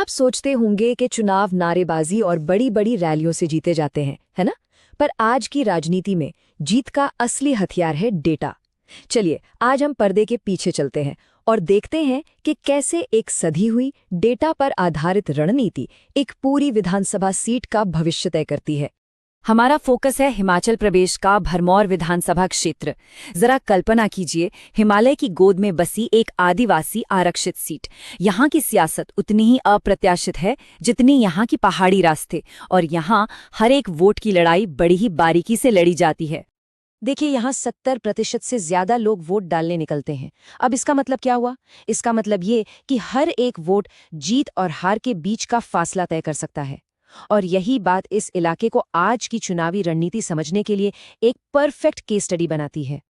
आप सोचते होंगे कि चुनाव नारेबाजी और बड़ी बड़ी रैलियों से जीते जाते हैं, है ना? पर आज की राजनीति में जीत का असली हथियार है डेटा। चलिए आज हम पर्दे के पीछे चलते हैं और देखते हैं कि कैसे एक सधी हुई डेटा पर आधारित रणनीति एक पूरी विधानसभा सीट का भविष्य तय करती है। हमारा फोकस है हिमाचल प्रदेश का भरमौर विधानसभा क्षेत्र। जरा कल्पना कीजिए, हिमालय की गोद में बसी एक आदिवासी आरक्षित सीट। यहाँ की सियासत उतनी ही अप्रत्याशित है जितनी यहाँ की पहाड़ी रास्ते, और यहाँ हर एक वोट की लड़ाई बड़ी ही बारीकी से लड़ी जाती है। देखिए, यहाँ 70% से ज्यादा लोग वोट डालने निकलते हैं। अब इसका मतलब क्या हुआ? इसका मतलब ये कि हर एक वोट जीत और हार के बीच का फासला तय कर सकता है। और यही बात इस इलाके को आज की चुनावी रणनीति समझने के लिए एक परफेक्ट केस स्टडी बनाती है।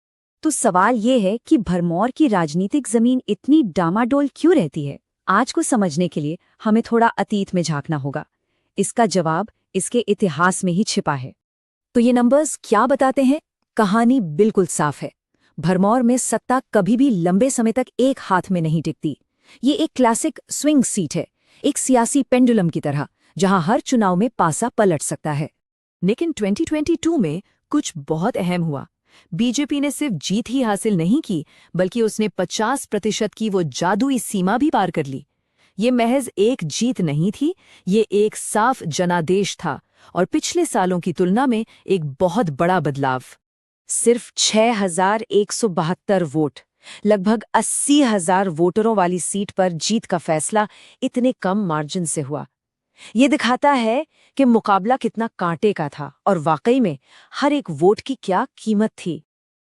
तो सवाल ये है कि भरमौर की राजनीतिक जमीन इतनी डामाडोल क्यों रहती है? आज को समझने के लिए हमें थोड़ा अतीत में झांकना होगा। इसका जवाब इसके इतिहास में ही छिपा है। तो ये नंबर्स क्या बताते हैं? कहानी बिल्कुल साफ है। भरमौर में सत्ता कभी भी लंबे समय तक एक हाथ में नहीं टिकती। ये एक क्लासिक स्विंग सीट है, एक सियासी पेंडुलम की तरह, जहां हर चुनाव में पासा पलट सकता है। लेकिन 2022 में कुछ बहुत अहम हुआ। बीजेपी ने सिर्फ जीत ही हासिल नहीं की, बल्कि उसने 50% की वो जादुई सीमा भी पार कर ली। ये महज एक जीत नहीं थी, ये एक साफ जनादेश था, और पिछले सालों की तुलना में एक बहुत बड़ा बदलाव। सिर्फ 6,172 वोट, लगभग 80,000 वोटरों वाली सीट पर जीत का फैसला इतने कम मार्जिन से हुआ। ये दिखाता है कि मुकाबला कितना कांटे का था और वाकई में हर एक वोट की क्या कीमत थी।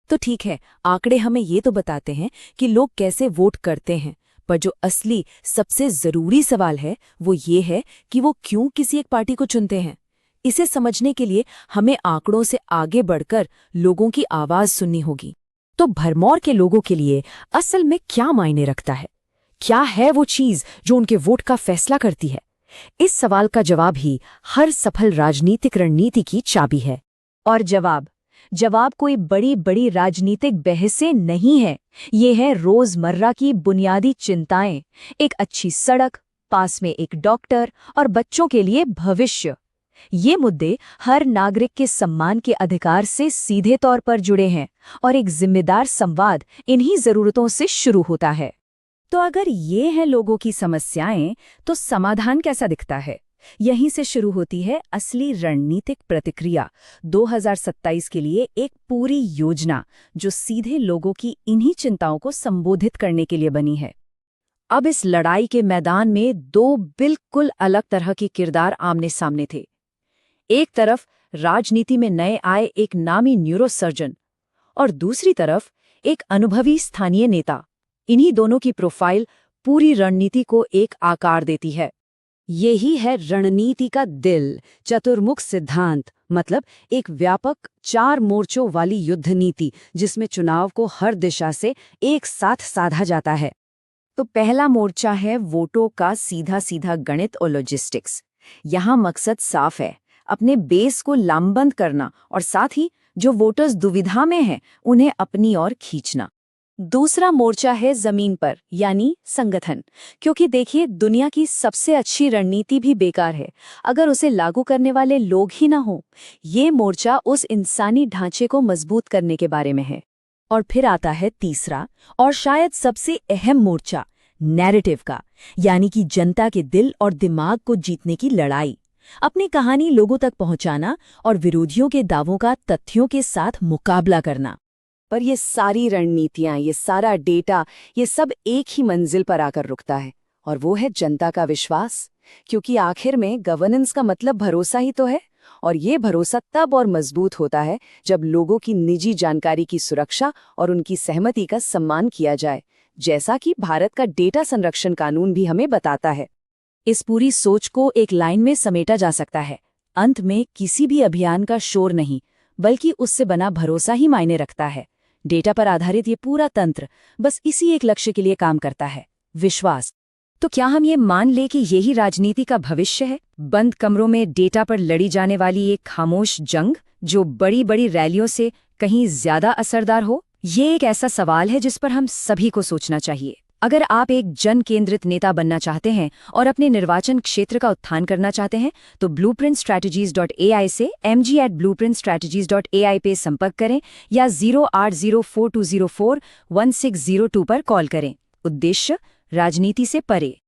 तो ठीक है, आंकड़े हमें ये तो बताते हैं कि लोग कैसे वोट करते हैं, पर जो असली सबसे जरूरी सवाल है वो ये है कि वो क्यों किसी एक पार्टी को चुनते हैं। इसे समझने के लिए हमें आंकड़ों से आगे बढ़कर लोगों की आवाज सुननी होगी। तो भरमौर के लोगों के लिए असल में क्या मायने रखता है? क्या है वो चीज जो उनके वोट का फैसला करती है? इस सवाल का जवाब ही हर सफल राजनीतिक रणनीति की चाबी है। और जवाब कोई बड़ी बड़ी राजनीतिक बहसें नहीं है। ये है रोजमर्रा की बुनियादी चिंताएं। एक अच्छी सड़क, पास में एक डॉक्टर और बच्चों के लिए भविष्य। ये मुद्दे हर नागरिक के सम्मान के अधिकार से सीधे तौर पर जुड़े हैं, और एक जिम्मेदार संवाद इन्हीं जरूरतों से शुरू होता है। तो अगर ये हैं लोगों की समस्याएं, तो समाधान कैसा दिखता है? यहीं से शुरू होती है असली रणनीतिक प्रतिक्रिया। 2027 के लिए एक पूरी योजना जो सीधे लोगों की इन्हीं चिंताओं को संबोधित करने के लिए बनी है। अब इस लड़ाई के मैदान में दो बिल्कुल अलग तरह के किरदार आमने सामने थे। एक तरफ राजनीति में नए आए एक नामी न्यूरोसर्जन, और दूसरी तरफ एक अनुभवी स्थानीय नेता। इन्हीं दोनों की प्रोफाइल पूरी रणनीति को एक आकार देती है। यही है रणनीति का दिल, चतुर्मुख सिद्धांत, मतलब एक व्यापक 4 मोर्चों वाली युद्ध नीति जिसमें चुनाव को हर दिशा से एक साथ साधा जाता है। तो पहला मोर्चा है वोटों का सीधा सीधा गणित और लॉजिस्टिक्स। यहाँ मकसद साफ है, अपने बेस को लामबंद करना और साथ ही जो वोटर्स दुविधा में हैं उन्हें अपनी ओर खींचना। दूसरा मोर्चा है जमीन पर, यानी संगठन। क्योंकि देखिए, दुनिया की सबसे अच्छी रणनीति भी बेकार है अगर उसे लागू करने वाले लोग ही ना हो। ये मोर्चा उस इंसानी ढांचे को मजबूत करने के बारे में है। और फिर आता है तीसरा और शायद सबसे अहम मोर्चा, नैरेटिव का, यानी कि जनता के दिल और दिमाग को जीतने की लड़ाई। अपनी कहानी लोगों तक पहुंचाना और विरोधियों के दावों का तथ्यों के साथ मुकाबला करना। पर ये सारी रणनीतियां, ये सारा डेटा, ये सब एक ही मंजिल पर आकर रुकता है, और वो है जनता का विश्वास। क्योंकि आखिर में गवर्नेंस का मतलब भरोसा ही तो है, और ये भरोसा तब और मजबूत होता है जब लोगों की निजी जानकारी की सुरक्षा और उनकी सहमति का सम्मान किया जाए, जैसा कि भारत का डेटा संरक्षण कानून भी हमें बताता है। इस पूरी सोच को एक लाइन में समेटा जा सकता है। अंत में किसी भी अभियान का शोर नहीं, बल्कि उससे बना भरोसा ही मायने रखता है। डेटा पर आधारित ये पूरा तंत्र बस इसी एक लक्ष्य के लिए काम करता है, विश्वास। तो क्या हम ये मान ले कि यही राजनीति का भविष्य है? बंद कमरों में डेटा पर लड़ी जाने वाली एक खामोश जंग जो बड़ी बड़ी रैलियों से कहीं ज्यादा असरदार हो? ये एक ऐसा सवाल है जिस पर हम सभी को सोचना चाहिए। अगर आप एक जन केंद्रित नेता बनना चाहते हैं और अपने निर्वाचन क्षेत्र का उत्थान करना चाहते हैं तो blueprintstrategies.ai से mg@blueprintstrategies.ai पे संपर्क करें या 0804204160 पर कॉल करें। उद्देश्य राजनीति से परे।